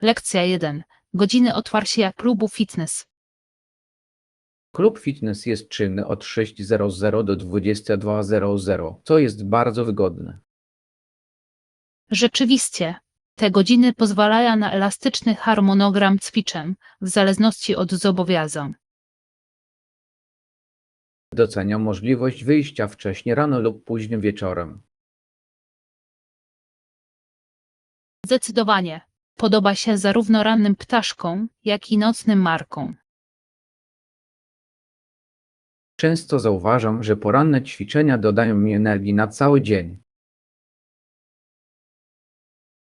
Lekcja 1. Godziny otwarcia klubu fitness. Klub fitness jest czynny od 6:00 do 22:00, co jest bardzo wygodne. Rzeczywiście, te godziny pozwalają na elastyczny harmonogram ćwiczeń w zależności od zobowiązań. Doceniam możliwość wyjścia wcześnie rano lub późnym wieczorem. Zdecydowanie podoba się zarówno rannym ptaszkom, jak i nocnym markom. Często zauważam, że poranne ćwiczenia dodają mi energii na cały dzień.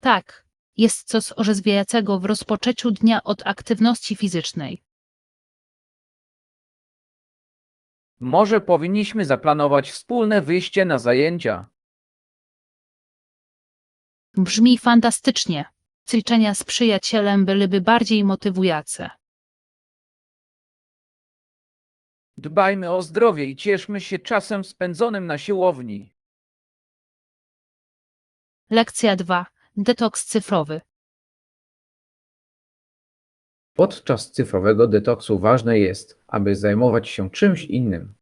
Tak, jest coś orzeźwiającego w rozpoczęciu dnia od aktywności fizycznej. Może powinniśmy zaplanować wspólne wyjście na zajęcia. Brzmi fantastycznie. Ćwiczenia z przyjacielem byłyby bardziej motywujące. Dbajmy o zdrowie i cieszmy się czasem spędzonym na siłowni. Lekcja 2. Detoks cyfrowy. Podczas cyfrowego detoksu ważne jest, aby zajmować się czymś innym.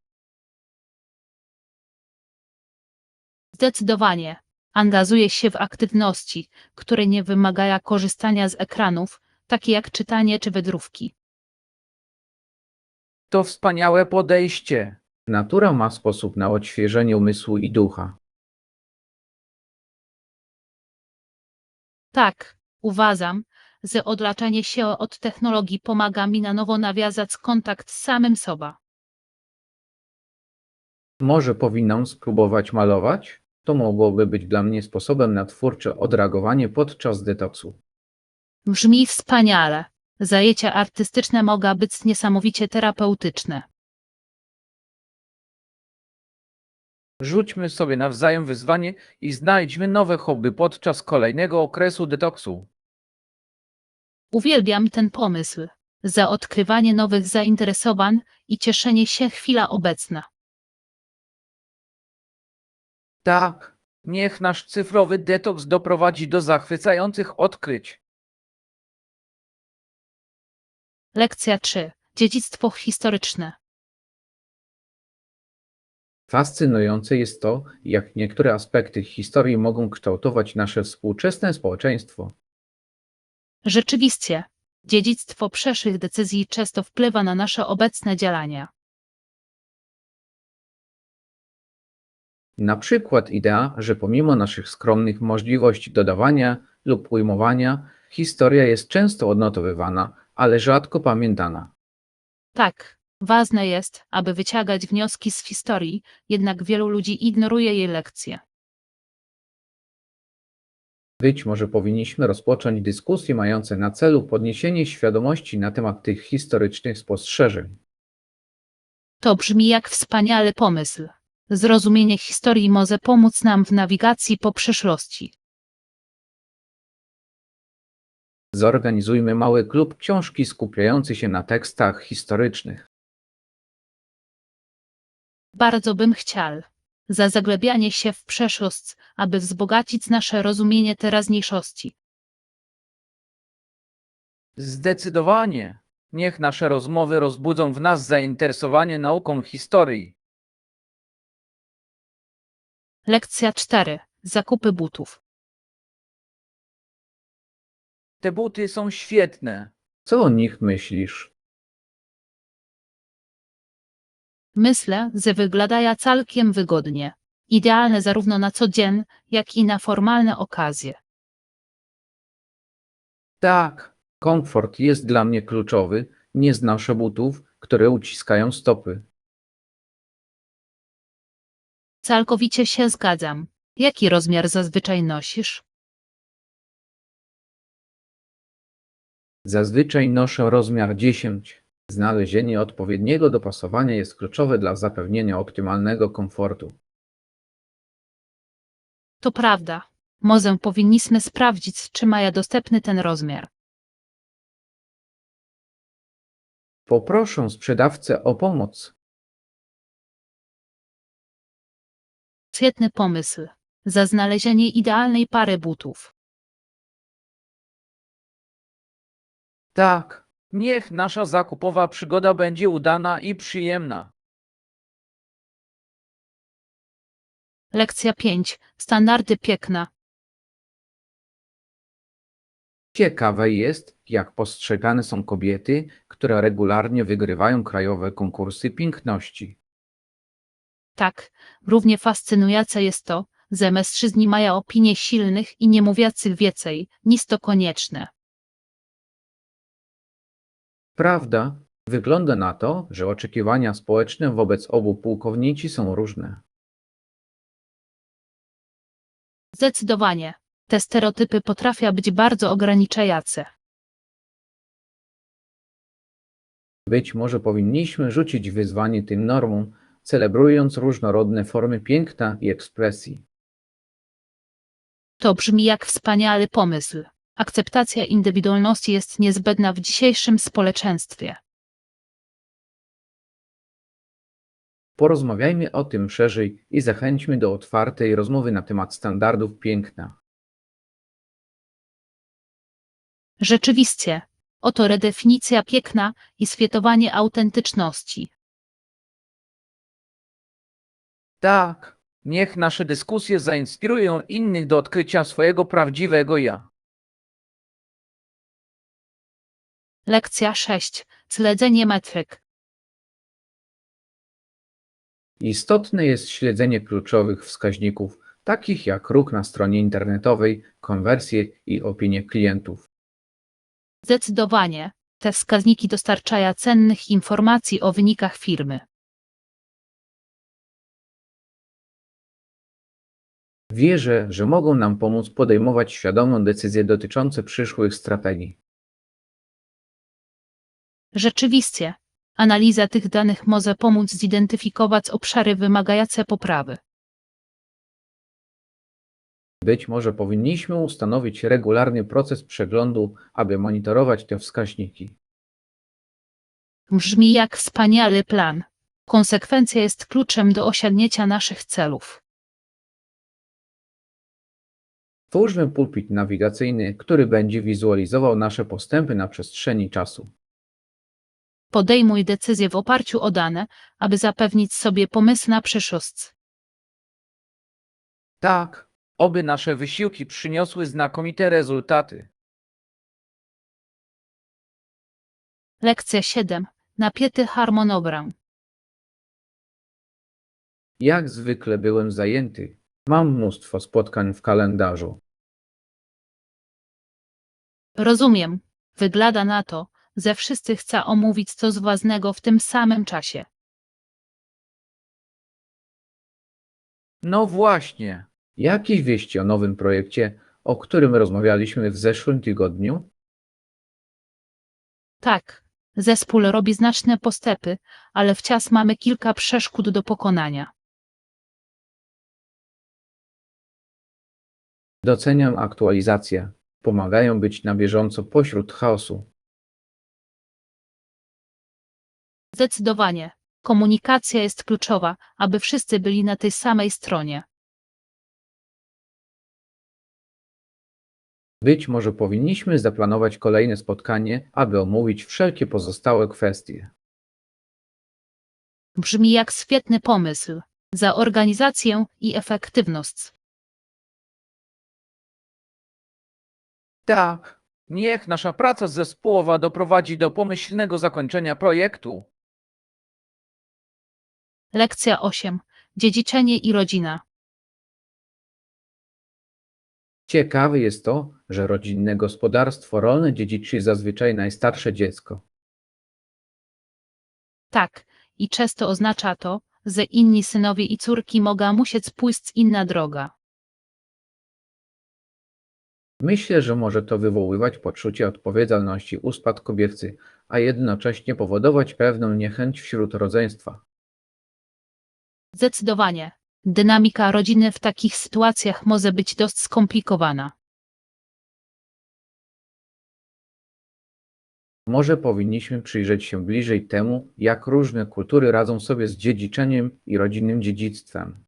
Zdecydowanie. Angażuje się w aktywności, które nie wymagają korzystania z ekranów, takie jak czytanie czy wędrówki. To wspaniałe podejście. Natura ma sposób na odświeżenie umysłu i ducha. Tak, uważam, że odlaczanie się od technologii pomaga mi na nowo nawiązać kontakt z samym sobą. Może powinnam spróbować malować? To mogłoby być dla mnie sposobem na twórcze odreagowanie podczas detoksu. Brzmi wspaniale. Zajęcia artystyczne mogą być niesamowicie terapeutyczne. Rzućmy sobie nawzajem wyzwanie i znajdźmy nowe hobby podczas kolejnego okresu detoksu. Uwielbiam ten pomysł. Za odkrywanie nowych zainteresowań i cieszenie się chwila obecna. Tak, niech nasz cyfrowy detoks doprowadzi do zachwycających odkryć. Lekcja 3. Dziedzictwo historyczne. Fascynujące jest to, jak niektóre aspekty historii mogą kształtować nasze współczesne społeczeństwo. Rzeczywiście, dziedzictwo przeszłych decyzji często wpływa na nasze obecne działania. Na przykład idea, że pomimo naszych skromnych możliwości dodawania lub ujmowania, historia jest często odnotowywana, ale rzadko pamiętana. Tak, ważne jest, aby wyciągać wnioski z historii, jednak wielu ludzi ignoruje jej lekcje. Być może powinniśmy rozpocząć dyskusje mające na celu podniesienie świadomości na temat tych historycznych spostrzeżeń. To brzmi jak wspaniały pomysł. Zrozumienie historii może pomóc nam w nawigacji po przeszłości. Zorganizujmy mały klub książki skupiający się na tekstach historycznych. Bardzo bym chciał. Za zagłębianie się w przeszłość, aby wzbogacić nasze rozumienie teraźniejszości. Zdecydowanie. Niech nasze rozmowy rozbudzą w nas zainteresowanie nauką historii. Lekcja 4. Zakupy butów. Te buty są świetne. Co o nich myślisz? Myślę, że wyglądają całkiem wygodnie. Idealne zarówno na co dzień, jak i na formalne okazje. Tak, komfort jest dla mnie kluczowy. Nie znoszę butów, które uciskają stopy. Całkowicie się zgadzam. Jaki rozmiar zazwyczaj nosisz? Zazwyczaj noszę rozmiar 10. Znalezienie odpowiedniego dopasowania jest kluczowe dla zapewnienia optymalnego komfortu. To prawda. Może powinniśmy sprawdzić, czy mają dostępny ten rozmiar. Poproszę sprzedawcę o pomoc. Świetny pomysł. Za znalezienie idealnej pary butów. Tak, niech nasza zakupowa przygoda będzie udana i przyjemna. Lekcja 5. Standardy piękna. Ciekawe jest, jak postrzegane są kobiety, które regularnie wygrywają krajowe konkursy piękności. Tak, równie fascynujące jest to, że mężczyźni mają opinie silnych i nie mówiących więcej, niż to konieczne. Prawda, wygląda na to, że oczekiwania społeczne wobec obu pułkownici są różne. Zdecydowanie. Te stereotypy potrafią być bardzo ograniczające. Być może powinniśmy rzucić wyzwanie tym normom, celebrując różnorodne formy piękna i ekspresji. To brzmi jak wspaniały pomysł. Akceptacja indywidualności jest niezbędna w dzisiejszym społeczeństwie. Porozmawiajmy o tym szerzej i zachęćmy do otwartej rozmowy na temat standardów piękna. Rzeczywiście, oto redefinicja piękna i świętowanie autentyczności. Tak, niech nasze dyskusje zainspirują innych do odkrycia swojego prawdziwego ja. Lekcja 6. Śledzenie metryk. Istotne jest śledzenie kluczowych wskaźników, takich jak ruch na stronie internetowej, konwersje i opinie klientów. Zdecydowanie, te wskaźniki dostarczają cennych informacji o wynikach firmy. Wierzę, że mogą nam pomóc podejmować świadomą decyzje dotyczące przyszłych strategii. Rzeczywiście, analiza tych danych może pomóc zidentyfikować obszary wymagające poprawy. Być może powinniśmy ustanowić regularny proces przeglądu, aby monitorować te wskaźniki. Brzmi jak wspaniały plan. Konsekwencja jest kluczem do osiągnięcia naszych celów. Twórzmy pulpit nawigacyjny, który będzie wizualizował nasze postępy na przestrzeni czasu. Podejmuj decyzje w oparciu o dane, aby zapewnić sobie pomysł na przyszłość. Tak, oby nasze wysiłki przyniosły znakomite rezultaty. Lekcja 7. Napięty harmonogram. Jak zwykle byłem zajęty. Mam mnóstwo spotkań w kalendarzu. Rozumiem. Wygląda na to, że wszyscy chcą omówić coś ważnego w tym samym czasie. No właśnie. Jakieś wieści o nowym projekcie, o którym rozmawialiśmy w zeszłym tygodniu? Tak, zespół robi znaczne postępy, ale wciąż mamy kilka przeszkód do pokonania. Doceniam aktualizacje. Pomagają być na bieżąco pośród chaosu. Zdecydowanie. Komunikacja jest kluczowa, aby wszyscy byli na tej samej stronie. Być może powinniśmy zaplanować kolejne spotkanie, aby omówić wszelkie pozostałe kwestie. Brzmi jak świetny pomysł. Za organizację i efektywność. Tak, niech nasza praca zespołowa doprowadzi do pomyślnego zakończenia projektu. Lekcja 8. Dziedziczenie i rodzina. Ciekawe jest to, że rodzinne gospodarstwo rolne dziedziczy zazwyczaj najstarsze dziecko. Tak, i często oznacza to, że inni synowie i córki mogą musieć pójść inna droga. Myślę, że może to wywoływać poczucie odpowiedzialności u spadkobiercy, a jednocześnie powodować pewną niechęć wśród rodzeństwa. Zdecydowanie. Dynamika rodziny w takich sytuacjach może być dość skomplikowana. Może powinniśmy przyjrzeć się bliżej temu, jak różne kultury radzą sobie z dziedziczeniem i rodzinnym dziedzictwem.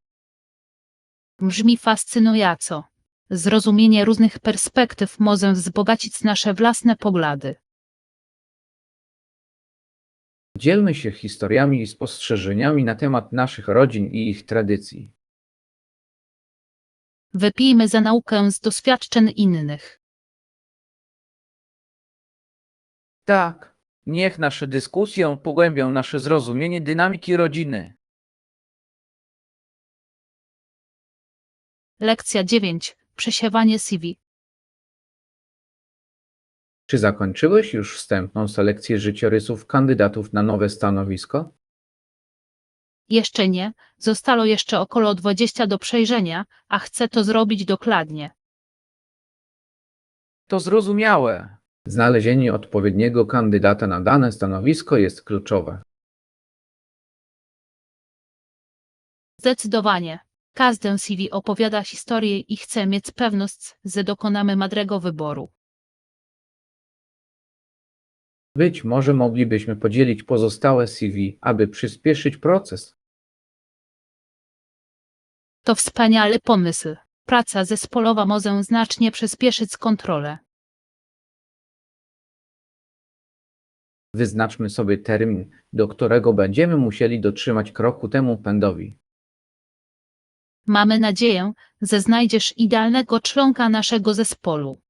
Brzmi fascynująco. Zrozumienie różnych perspektyw może wzbogacić nasze własne poglądy. Dzielmy się historiami i spostrzeżeniami na temat naszych rodzin i ich tradycji. Wypijmy za naukę z doświadczeń innych. Tak, niech nasze dyskusje pogłębią nasze zrozumienie dynamiki rodziny. Lekcja 9. Przesiewanie CV. Czy zakończyłeś już wstępną selekcję życiorysów kandydatów na nowe stanowisko? Jeszcze nie, zostało jeszcze około 20 do przejrzenia, a chcę to zrobić dokładnie. To zrozumiałe. Znalezienie odpowiedniego kandydata na dane stanowisko jest kluczowe. Zdecydowanie. Każdy CV opowiada historię i chcę mieć pewność, że dokonamy mądrego wyboru. Być może moglibyśmy podzielić pozostałe CV, aby przyspieszyć proces. To wspaniały pomysł. Praca zespołowa może znacznie przyspieszyć kontrolę. Wyznaczmy sobie termin, do którego będziemy musieli dotrzymać kroku temu pędowi. Mamy nadzieję, że znajdziesz idealnego członka naszego zespołu.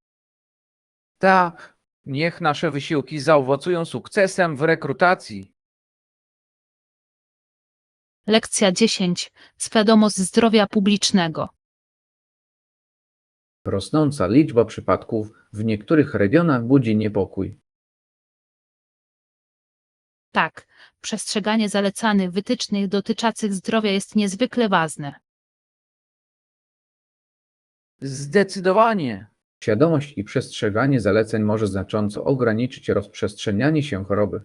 Tak, niech nasze wysiłki zaowocują sukcesem w rekrutacji. Lekcja 10. Świadomość zdrowia publicznego. Rosnąca liczba przypadków w niektórych regionach budzi niepokój. Tak, przestrzeganie zalecanych wytycznych dotyczących zdrowia jest niezwykle ważne. Zdecydowanie. Świadomość i przestrzeganie zaleceń może znacząco ograniczyć rozprzestrzenianie się choroby.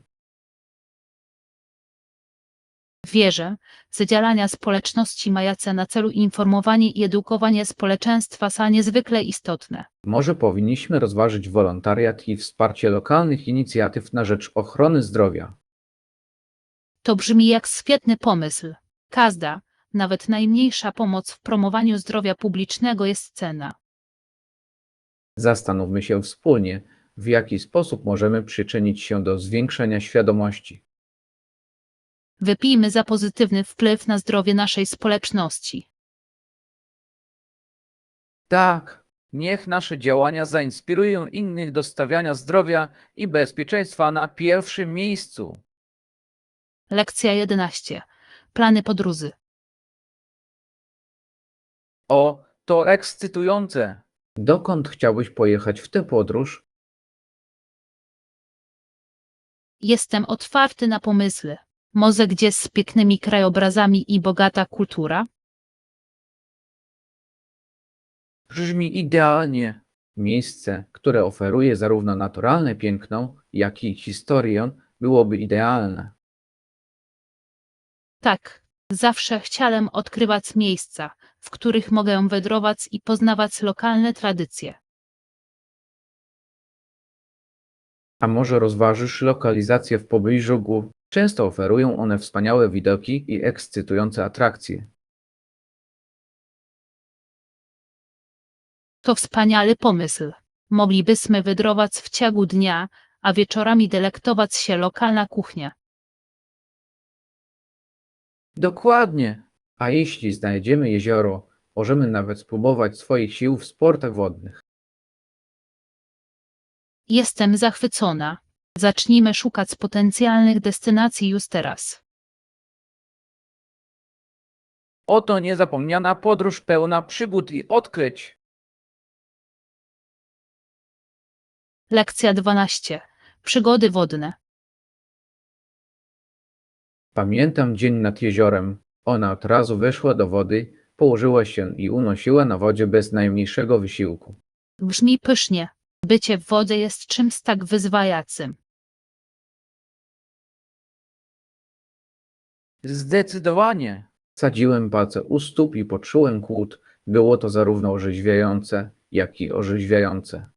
Wierzę, że działania społeczności mające na celu informowanie i edukowanie społeczeństwa są niezwykle istotne. Może powinniśmy rozważyć wolontariat i wsparcie lokalnych inicjatyw na rzecz ochrony zdrowia. To brzmi jak świetny pomysł. Każda, nawet najmniejsza pomoc w promowaniu zdrowia publicznego jest cenna. Zastanówmy się wspólnie, w jaki sposób możemy przyczynić się do zwiększenia świadomości. Wypijmy za pozytywny wpływ na zdrowie naszej społeczności. Tak, niech nasze działania zainspirują innych do stawiania zdrowia i bezpieczeństwa na pierwszym miejscu. Lekcja 11. Plany podróży. O, to ekscytujące. Dokąd chciałbyś pojechać w tę podróż? Jestem otwarty na pomysły. Może gdzieś z pięknymi krajobrazami i bogata kultura? Brzmi idealnie. Miejsce, które oferuje zarówno naturalne piękno, jak i historię, byłoby idealne. Tak, zawsze chciałem odkrywać miejsca, w których mogę wędrować i poznawać lokalne tradycje. A może rozważysz lokalizację w pobliżu gór? Często oferują one wspaniałe widoki i ekscytujące atrakcje. To wspaniały pomysł. Moglibyśmy wędrować w ciągu dnia, a wieczorami delektować się lokalna kuchnia. Dokładnie. A jeśli znajdziemy jezioro, możemy nawet spróbować swoich sił w sportach wodnych. Jestem zachwycona. Zacznijmy szukać potencjalnych destynacji już teraz. Oto niezapomniana podróż pełna przygód i odkryć. Lekcja 12. Przygody wodne. Pamiętam dzień nad jeziorem. Ona od razu weszła do wody, położyła się i unosiła na wodzie bez najmniejszego wysiłku. Brzmi pysznie. Bycie w wodzie jest czymś tak wyzwalającym. Zdecydowanie. Sadziłem palce u stóp i poczułem chłód. Było to zarówno orzeźwiające, jak i orzeźwiające.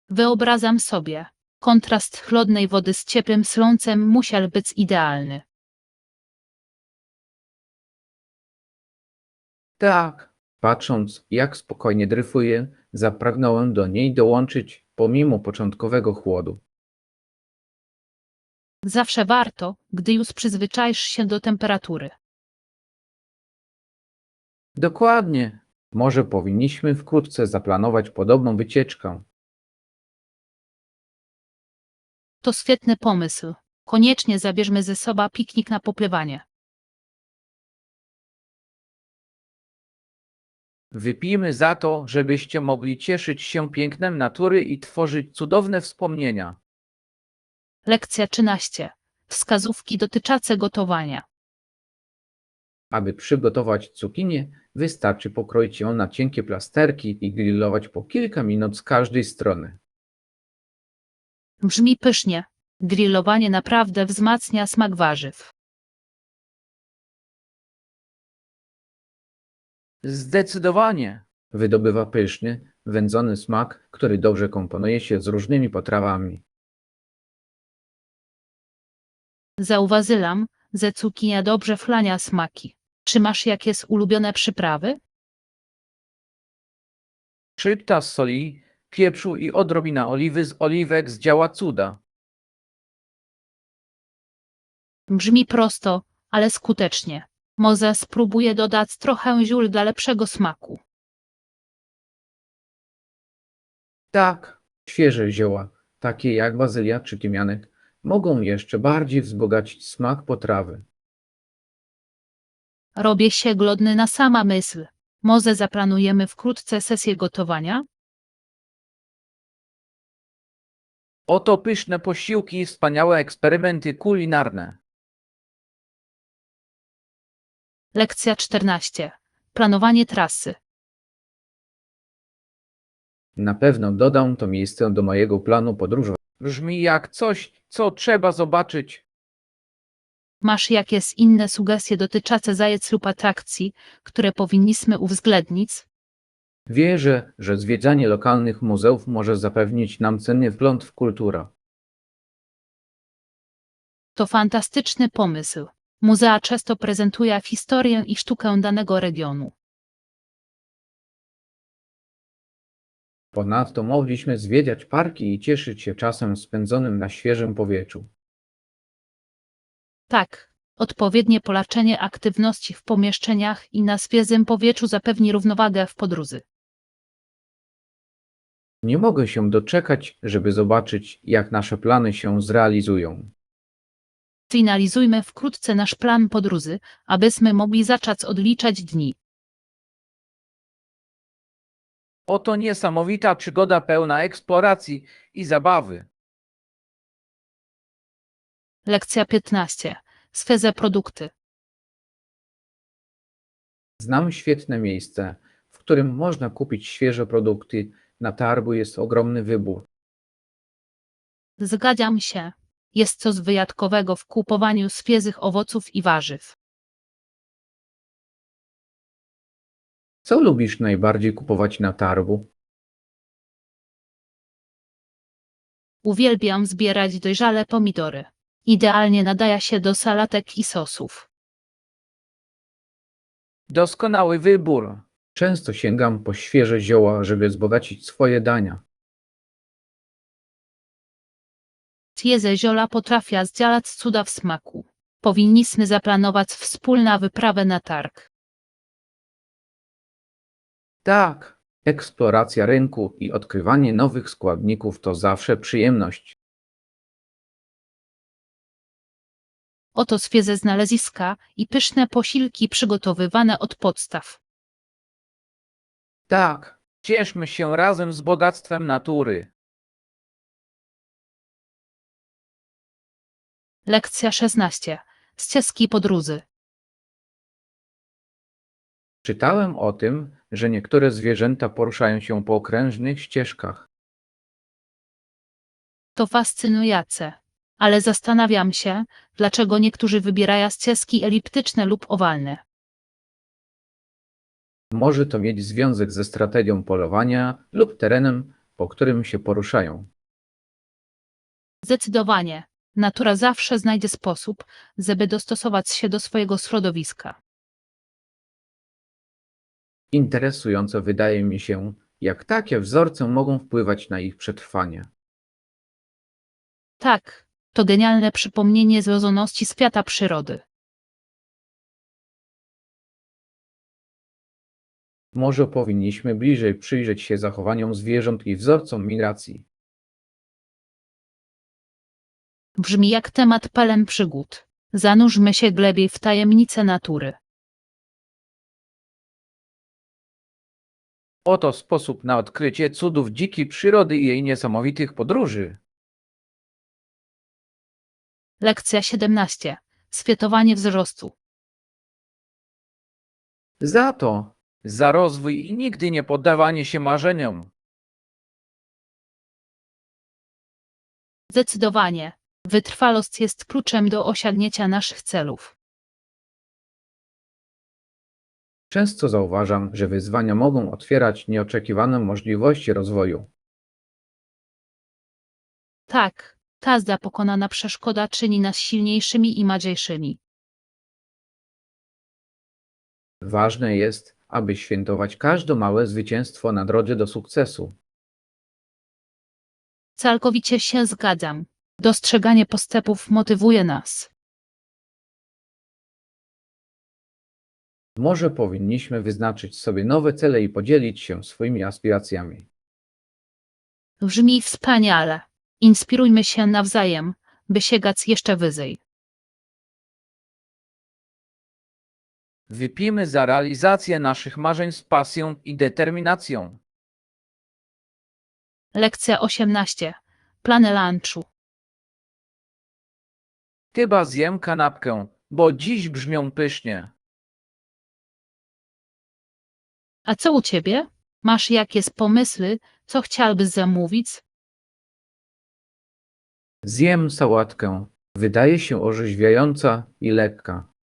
Wyobrażam sobie. Kontrast chłodnej wody z ciepłym słońcem musiał być idealny. Tak. Patrząc, jak spokojnie dryfuje, zapragnąłem do niej dołączyć pomimo początkowego chłodu. Zawsze warto, gdy już przyzwyczaisz się do temperatury. Dokładnie. Może powinniśmy wkrótce zaplanować podobną wycieczkę. To świetny pomysł. Koniecznie zabierzmy ze sobą piknik na popływanie. Wypijmy za to, żebyście mogli cieszyć się pięknem natury i tworzyć cudowne wspomnienia. Lekcja 13. Wskazówki dotyczące gotowania. Aby przygotować cukinię, wystarczy pokroić ją na cienkie plasterki i grillować po kilka minut z każdej strony. Brzmi pysznie. Grillowanie naprawdę wzmacnia smak warzyw. Zdecydowanie wydobywa pyszny, wędzony smak, który dobrze komponuje się z różnymi potrawami. Zauważyłam, że cukinia dobrze flania smaki. Czy masz jakieś ulubione przyprawy? Szczypta soli, pieprzu i odrobina oliwy z oliwek zdziała cuda. Brzmi prosto, ale skutecznie. Może spróbuję dodać trochę ziół dla lepszego smaku. Tak, świeże zioła, takie jak bazylia czy tymianek, mogą jeszcze bardziej wzbogacić smak potrawy. Robię się głodny na sama myśl. Może zaplanujemy wkrótce sesję gotowania? Oto pyszne posiłki i wspaniałe eksperymenty kulinarne. Lekcja 14. Planowanie trasy. Na pewno dodam to miejsce do mojego planu podróży. Brzmi jak coś, co trzeba zobaczyć. Masz jakieś inne sugestie dotyczące zajęć lub atrakcji, które powinniśmy uwzględnić? Wierzę, że zwiedzanie lokalnych muzeów może zapewnić nam cenny wgląd w kulturę. To fantastyczny pomysł. Muzea często prezentują historię i sztukę danego regionu. Ponadto mogliśmy zwiedzać parki i cieszyć się czasem spędzonym na świeżym powietrzu. Tak, odpowiednie połączenie aktywności w pomieszczeniach i na świeżym powietrzu zapewni równowagę w podróży. Nie mogę się doczekać, żeby zobaczyć, jak nasze plany się zrealizują. Finalizujmy wkrótce nasz plan podróży, abyśmy mogli zacząć odliczać dni. Oto niesamowita przygoda pełna eksploracji i zabawy. Lekcja 15. Świeże produkty. Znam świetne miejsce, w którym można kupić świeże produkty. Na targu jest ogromny wybór. Zgadzam się. Jest coś wyjątkowego w kupowaniu świeżych owoców i warzyw. Co lubisz najbardziej kupować na targu? Uwielbiam zbierać dojrzałe pomidory. Idealnie nadaje się do salatek i sosów. Doskonały wybór. Często sięgam po świeże zioła, żeby wzbogacić swoje dania. Świeże zioła potrafią zdziałać cuda w smaku. Powinniśmy zaplanować wspólną wyprawę na targ. Tak, eksploracja rynku i odkrywanie nowych składników to zawsze przyjemność. Oto świeże znaleziska i pyszne posiłki przygotowywane od podstaw. Tak, cieszmy się razem z bogactwem natury. Lekcja 16. Ścieżki podróży. Czytałem o tym, że niektóre zwierzęta poruszają się po okrężnych ścieżkach. To fascynujące. Ale zastanawiam się, dlaczego niektórzy wybierają ścieżki eliptyczne lub owalne. Może to mieć związek ze strategią polowania lub terenem, po którym się poruszają. Zdecydowanie. Natura zawsze znajdzie sposób, żeby dostosować się do swojego środowiska. Interesujące wydaje mi się, jak takie wzorce mogą wpływać na ich przetrwanie. Tak, To genialne przypomnienie złożoności świata przyrody. Może powinniśmy bliżej przyjrzeć się zachowaniom zwierząt i wzorcom migracji. Brzmi jak temat pełen przygód. Zanurzmy się głębiej w tajemnice natury. Oto sposób na odkrycie cudów dzikiej przyrody i jej niesamowitych podróży. Lekcja 17. Świętowanie wzrostu. Za rozwój i nigdy nie poddawanie się marzeniom. Zdecydowanie. Wytrwałość jest kluczem do osiągnięcia naszych celów. Często zauważam, że wyzwania mogą otwierać nieoczekiwane możliwości rozwoju. Tak, każda pokonana przeszkoda czyni nas silniejszymi i mądrzejszymi. Ważne jest, aby świętować każde małe zwycięstwo na drodze do sukcesu. Całkowicie się zgadzam. Dostrzeganie postępów motywuje nas. Może powinniśmy wyznaczyć sobie nowe cele i podzielić się swoimi aspiracjami. Brzmi wspaniale. Inspirujmy się nawzajem, by sięgać jeszcze wyżej. Wypijmy za realizację naszych marzeń z pasją i determinacją. Lekcja 18. Plany lunchu. Chyba zjem kanapkę, bo dziś brzmią pysznie. A co u ciebie? Masz jakieś pomysły, co chciałbyś zamówić? Zjem sałatkę. Wydaje się orzeźwiająca i lekka.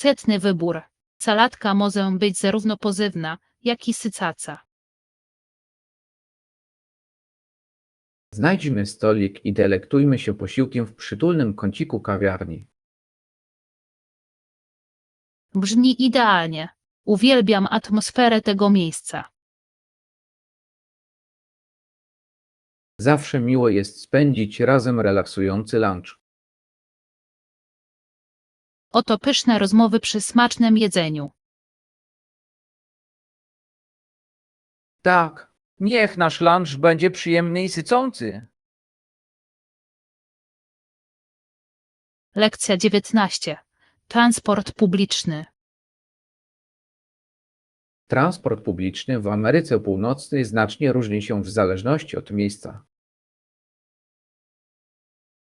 Świetny wybór. Sałatka może być zarówno pożywna, jak i sycąca. Znajdźmy stolik i delektujmy się posiłkiem w przytulnym kąciku kawiarni. Brzmi idealnie. Uwielbiam atmosferę tego miejsca. Zawsze miło jest spędzić razem relaksujący lunch. Oto pyszne rozmowy przy smacznym jedzeniu. Tak, niech nasz lunch będzie przyjemny i sycący. Lekcja 19. Transport publiczny. Transport publiczny w Ameryce Północnej znacznie różni się w zależności od miejsca.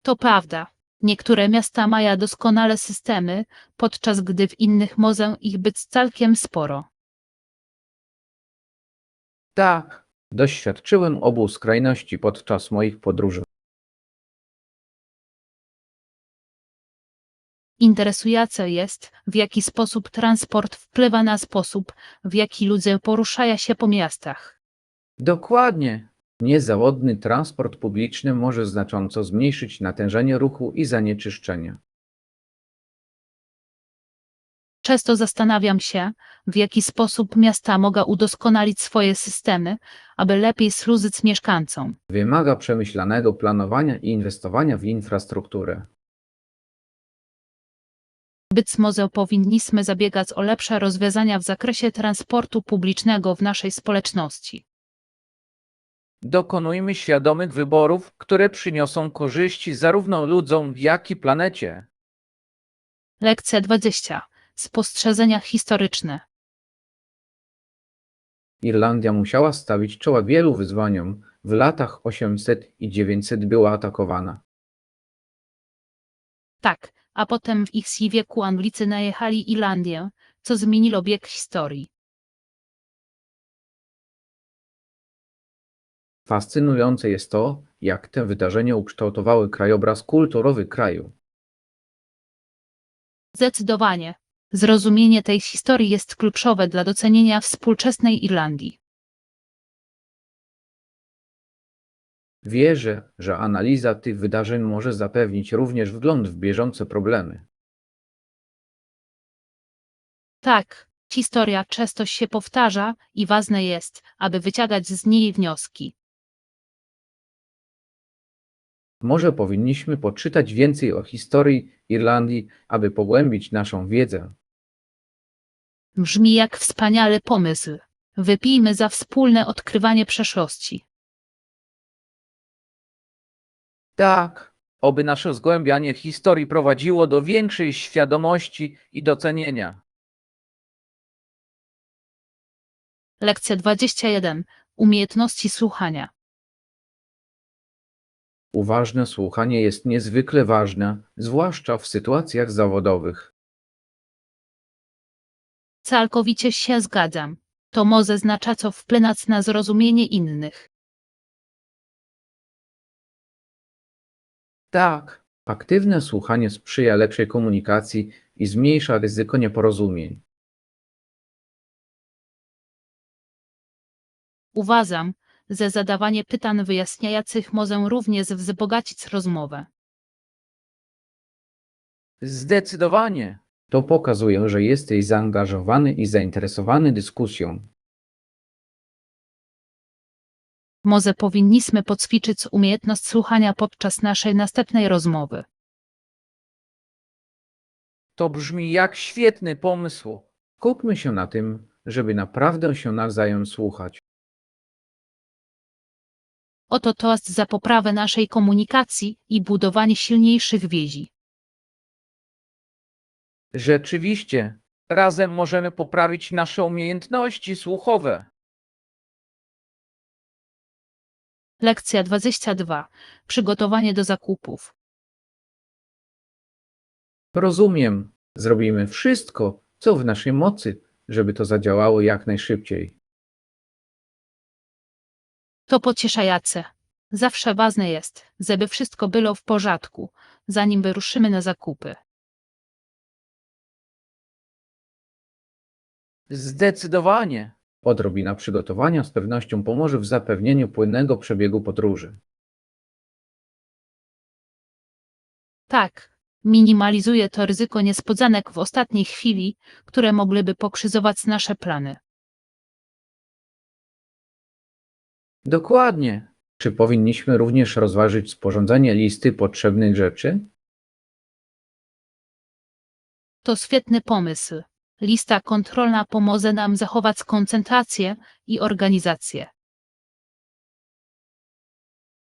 To prawda. Niektóre miasta mają doskonałe systemy, podczas gdy w innych może ich być całkiem sporo. Tak, doświadczyłem obu skrajności podczas moich podróży. Interesujące jest, w jaki sposób transport wpływa na sposób, w jaki ludzie poruszają się po miastach. Dokładnie. Niezawodny transport publiczny może znacząco zmniejszyć natężenie ruchu i zanieczyszczenia. Często zastanawiam się, w jaki sposób miasta mogą udoskonalić swoje systemy, aby lepiej służyć mieszkańcom. Wymaga przemyślanego planowania i inwestowania w infrastrukturę. Być może powinniśmy zabiegać o lepsze rozwiązania w zakresie transportu publicznego w naszej społeczności. Dokonujmy świadomych wyborów, które przyniosą korzyści zarówno ludziom, jak i planecie. Lekcja 20. Spostrzeżenia historyczne. Irlandia musiała stawić czoła wielu wyzwaniom. W latach 800 i 900 była atakowana. Tak, a potem w ich wieku Anglicy najechali Irlandię, co zmieniło bieg historii. Fascynujące jest to, jak te wydarzenia ukształtowały krajobraz kulturowy kraju. Zdecydowanie. Zrozumienie tej historii jest kluczowe dla docenienia współczesnej Irlandii. Wierzę, że analiza tych wydarzeń może zapewnić również wgląd w bieżące problemy. Tak, historia często się powtarza i ważne jest, aby wyciągać z niej wnioski. Może powinniśmy poczytać więcej o historii Irlandii, aby pogłębić naszą wiedzę. Brzmi jak wspaniały pomysł. Wypijmy za wspólne odkrywanie przeszłości. Tak, oby nasze zgłębianie historii prowadziło do większej świadomości i docenienia. Lekcja 21. Umiejętności słuchania. Uważne słuchanie jest niezwykle ważne, zwłaszcza w sytuacjach zawodowych. Całkowicie się zgadzam. To może znacząco wpłynąć na zrozumienie innych. Tak, aktywne słuchanie sprzyja lepszej komunikacji i zmniejsza ryzyko nieporozumień. Uważam, że zadawanie pytań wyjaśniających może również wzbogacić rozmowę. Zdecydowanie. To pokazuje, że jesteś zaangażowany i zainteresowany dyskusją. Może powinniśmy poćwiczyć umiejętność słuchania podczas naszej następnej rozmowy. To brzmi jak świetny pomysł. Skupmy się na tym, żeby naprawdę się nawzajem słuchać. Oto toast za poprawę naszej komunikacji i budowanie silniejszych więzi. Rzeczywiście, razem możemy poprawić nasze umiejętności słuchowe. Lekcja 22. Przygotowanie do zakupów. Rozumiem. Zrobimy wszystko, co w naszej mocy, żeby to zadziałało jak najszybciej. To pocieszające. Zawsze ważne jest, żeby wszystko było w porządku, zanim wyruszymy na zakupy. Zdecydowanie. Odrobina przygotowania z pewnością pomoże w zapewnieniu płynnego przebiegu podróży. Tak, minimalizuje to ryzyko niespodzianek w ostatniej chwili, które mogłyby pokrzyżować nasze plany. Dokładnie. Czy powinniśmy również rozważyć sporządzenie listy potrzebnych rzeczy? To świetny pomysł. Lista kontrolna pomoże nam zachować koncentrację i organizację.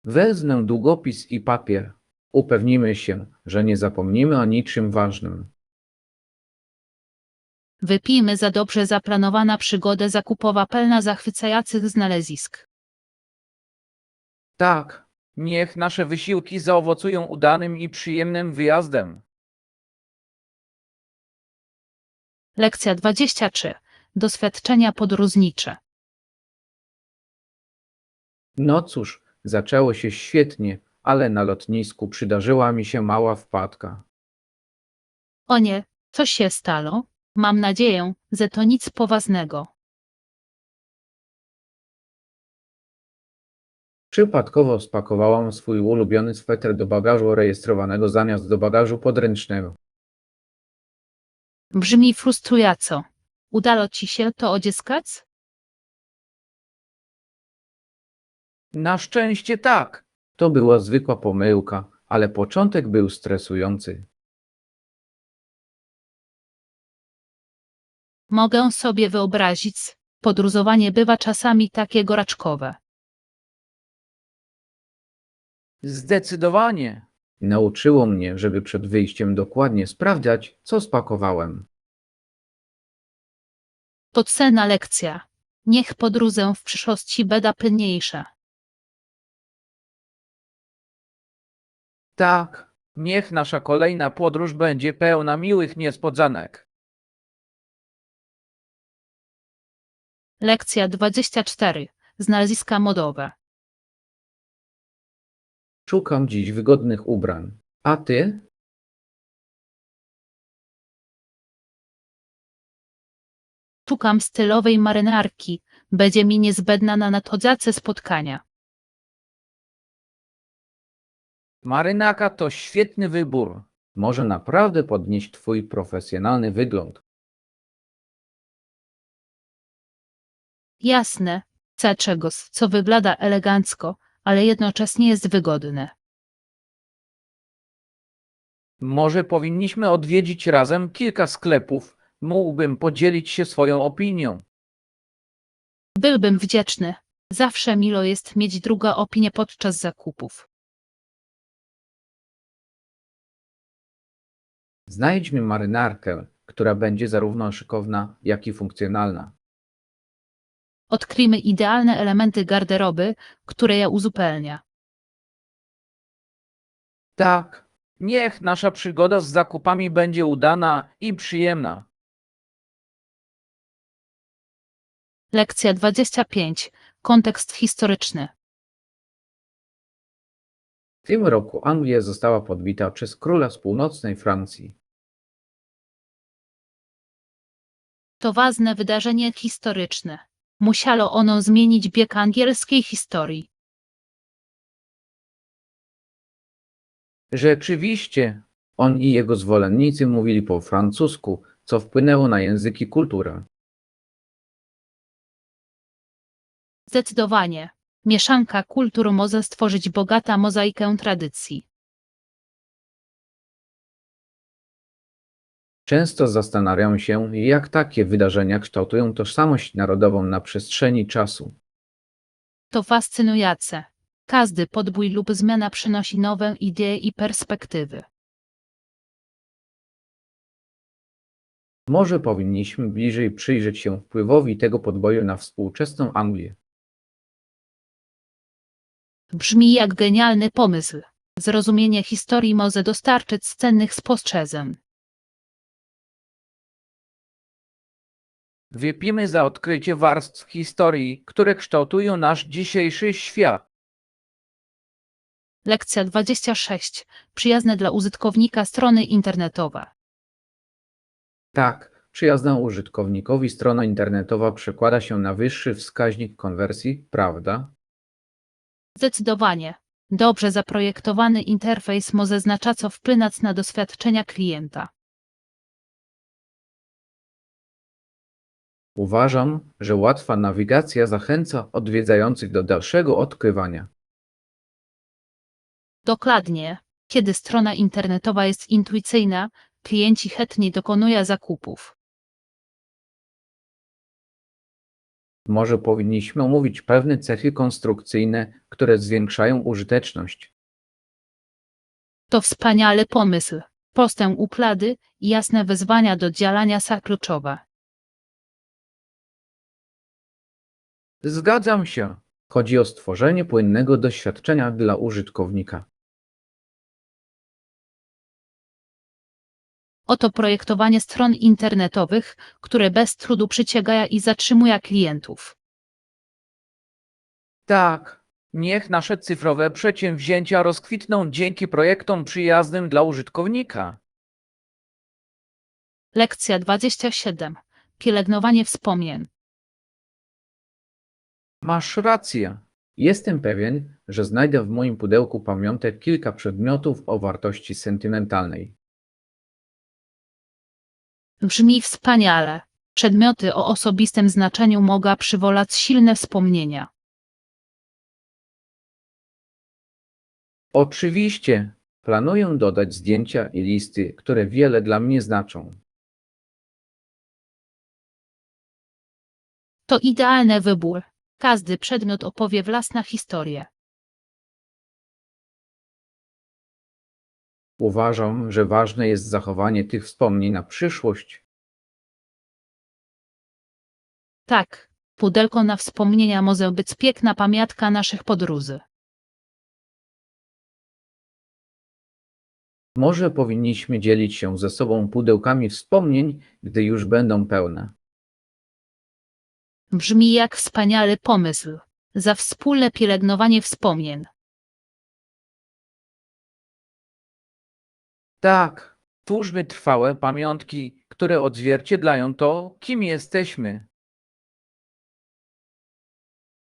Wezmę długopis i papier. Upewnimy się, że nie zapomnimy o niczym ważnym. Wypijmy za dobrze zaplanowana przygoda zakupowa pełna zachwycających znalezisk. Tak, niech nasze wysiłki zaowocują udanym i przyjemnym wyjazdem. Lekcja 23. Doświadczenia podróżnicze. No cóż, zaczęło się świetnie, ale na lotnisku przydarzyła mi się mała wpadka. O nie, co się stało? Mam nadzieję, że to nic poważnego. Przypadkowo spakowałam swój ulubiony sweter do bagażu rejestrowanego zamiast do bagażu podręcznego. Brzmi frustrująco. Udało ci się to odzyskać? Na szczęście tak. To była zwykła pomyłka, ale początek był stresujący. Mogę sobie wyobrazić, podróżowanie bywa czasami takie gorączkowe. Zdecydowanie. Nauczyło mnie, żeby przed wyjściem dokładnie sprawdzać, co spakowałem. To cenna lekcja. Niech podróżę w przyszłości będę pilniejsza. Tak, niech nasza kolejna podróż będzie pełna miłych niespodzianek. Lekcja 24. Znaleziska modowe. Szukam dziś wygodnych ubrań. A ty? Szukam stylowej marynarki. Będzie mi niezbędna na nadchodzące spotkania. Marynarka to świetny wybór. Może naprawdę podnieść twój profesjonalny wygląd. Jasne, chcę czegoś, co wygląda elegancko, ale jednocześnie jest wygodne. Może powinniśmy odwiedzić razem kilka sklepów. Mógłbym podzielić się swoją opinią. Byłbym wdzięczny. Zawsze milo jest mieć drugą opinię podczas zakupów. Znajdźmy marynarkę, która będzie zarówno szykowna, jak i funkcjonalna. Odkryjmy idealne elementy garderoby, które je uzupełnia. Tak, niech nasza przygoda z zakupami będzie udana i przyjemna. Lekcja 25. Kontekst historyczny. W tym roku Anglia została podbita przez króla z północnej Francji. To ważne wydarzenie historyczne. Musiało ono zmienić bieg angielskiej historii. Rzeczywiście, on i jego zwolennicy mówili po francusku, co wpłynęło na język i kulturę. Zdecydowanie. Mieszanka kultur może stworzyć bogatą mozaikę tradycji. Często zastanawiam się, jak takie wydarzenia kształtują tożsamość narodową na przestrzeni czasu. To fascynujące. Każdy podbój lub zmiana przynosi nowe idee i perspektywy. Może powinniśmy bliżej przyjrzeć się wpływowi tego podboju na współczesną Anglię. Brzmi jak genialny pomysł. Zrozumienie historii może dostarczyć cennych spostrzeżeń. Wypijmy za odkrycie warstw historii, które kształtują nasz dzisiejszy świat. Lekcja 26. Przyjazne dla użytkownika strony internetowe. Tak, przyjazna użytkownikowi strona internetowa przekłada się na wyższy wskaźnik konwersji, prawda? Zdecydowanie. Dobrze zaprojektowany interfejs może znacząco wpłynąć na doświadczenia klienta. Uważam, że łatwa nawigacja zachęca odwiedzających do dalszego odkrywania. Dokładnie. Kiedy strona internetowa jest intuicyjna, klienci chętnie dokonują zakupów. Może powinniśmy omówić pewne cechy konstrukcyjne, które zwiększają użyteczność. To wspaniały pomysł. Proste układy i jasne wezwania do działania są kluczowe. Zgadzam się. Chodzi o stworzenie płynnego doświadczenia dla użytkownika. Oto projektowanie stron internetowych, które bez trudu przyciągają i zatrzymują klientów. Tak, niech nasze cyfrowe przedsięwzięcia rozkwitną dzięki projektom przyjaznym dla użytkownika. Lekcja 27. Pielęgnowanie wspomnień. Masz rację. Jestem pewien, że znajdę w moim pudełku pamiątek kilka przedmiotów o wartości sentymentalnej. Brzmi wspaniale. Przedmioty o osobistym znaczeniu mogą przywołać silne wspomnienia. Oczywiście, planuję dodać zdjęcia i listy, które wiele dla mnie znaczą. To idealny wybór. Każdy przedmiot opowie własną historię. Uważam, że ważne jest zachowanie tych wspomnień na przyszłość. Tak, pudełko na wspomnienia może być piękna pamiątka naszych podróży. Może powinniśmy dzielić się ze sobą pudełkami wspomnień, gdy już będą pełne. Brzmi jak wspaniały pomysł. Za wspólne pielęgnowanie wspomnień. Tak, twórzmy trwałe pamiątki, które odzwierciedlają to, kim jesteśmy.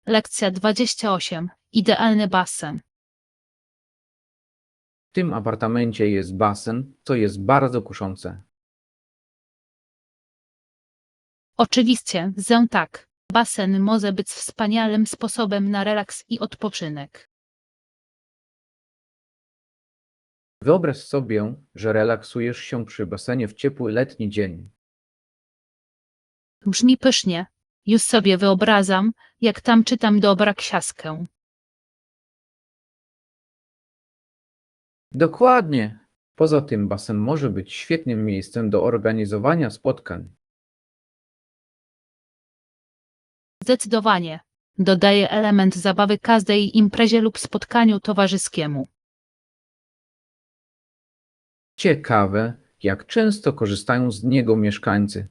Lekcja 28. Idealny basen. W tym apartamencie jest basen, co jest bardzo kuszące. Oczywiście, że tak. Basen może być wspaniałym sposobem na relaks i odpoczynek. Wyobraź sobie, że relaksujesz się przy basenie w ciepły letni dzień. Brzmi pysznie. Już sobie wyobrażam, jak tam czytam dobra książkę. Dokładnie. Poza tym basen może być świetnym miejscem do organizowania spotkań. Zdecydowanie. Dodaje element zabawy każdej imprezie lub spotkaniu towarzyskiemu. Ciekawe, jak często korzystają z niego mieszkańcy.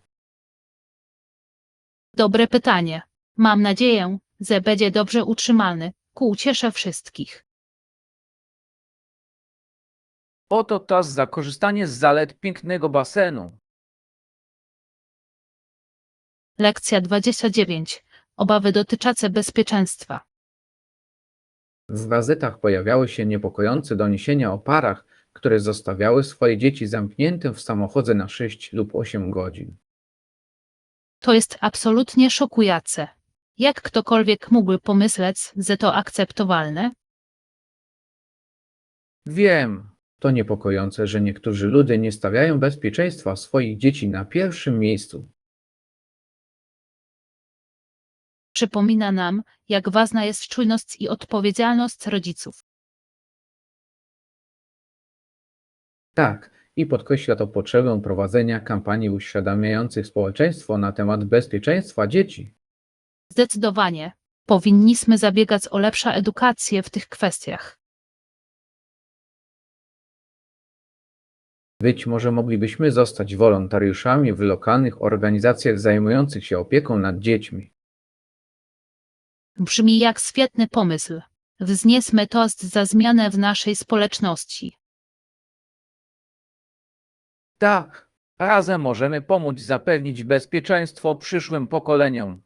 Dobre pytanie. Mam nadzieję, że będzie dobrze utrzymany, ku uciesze wszystkich. Oto czas za korzystanie z zalet pięknego basenu. Lekcja 29. Obawy dotyczące bezpieczeństwa. W gazetach pojawiały się niepokojące doniesienia o parach, które zostawiały swoje dzieci zamknięte w samochodzie na 6 lub 8 godzin. To jest absolutnie szokujące. Jak ktokolwiek mógłby pomyśleć, że to akceptowalne? Wiem, to niepokojące, że niektórzy ludzie nie stawiają bezpieczeństwa swoich dzieci na pierwszym miejscu. Przypomina nam, jak ważna jest czujność i odpowiedzialność rodziców. Tak, i podkreśla to potrzebę prowadzenia kampanii uświadamiających społeczeństwo na temat bezpieczeństwa dzieci. Zdecydowanie. Powinniśmy zabiegać o lepszą edukację w tych kwestiach. Być może moglibyśmy zostać wolontariuszami w lokalnych organizacjach zajmujących się opieką nad dziećmi. Brzmi jak świetny pomysł. Wzniesmy toast za zmianę w naszej społeczności. Tak, razem możemy pomóc zapewnić bezpieczeństwo przyszłym pokoleniom.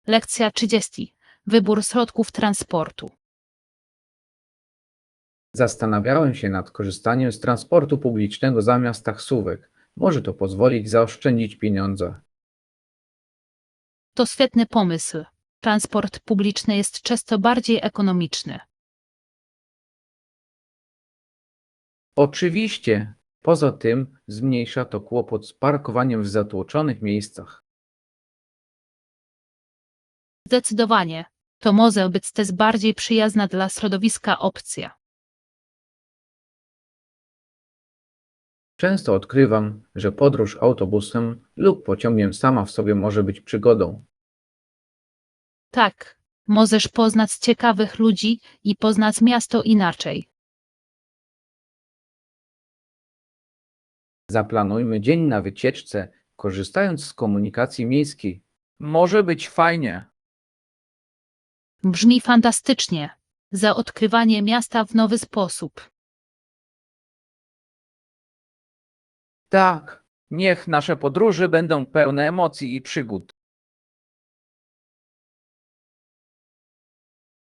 Lekcja 30. Wybór środków transportu. Zastanawiałem się nad korzystaniem z transportu publicznego zamiast taksówek. Może to pozwolić zaoszczędzić pieniądze. To świetny pomysł. Transport publiczny jest często bardziej ekonomiczny. Oczywiście, poza tym zmniejsza to kłopot z parkowaniem w zatłoczonych miejscach. Zdecydowanie. To może być też bardziej przyjazna dla środowiska opcja. Często odkrywam, że podróż autobusem lub pociągiem sama w sobie może być przygodą. Tak, możesz poznać ciekawych ludzi i poznać miasto inaczej. Zaplanujmy dzień na wycieczce, korzystając z komunikacji miejskiej. Może być fajnie. Brzmi fantastycznie. Za odkrywanie miasta w nowy sposób. Tak, niech nasze podróże będą pełne emocji i przygód.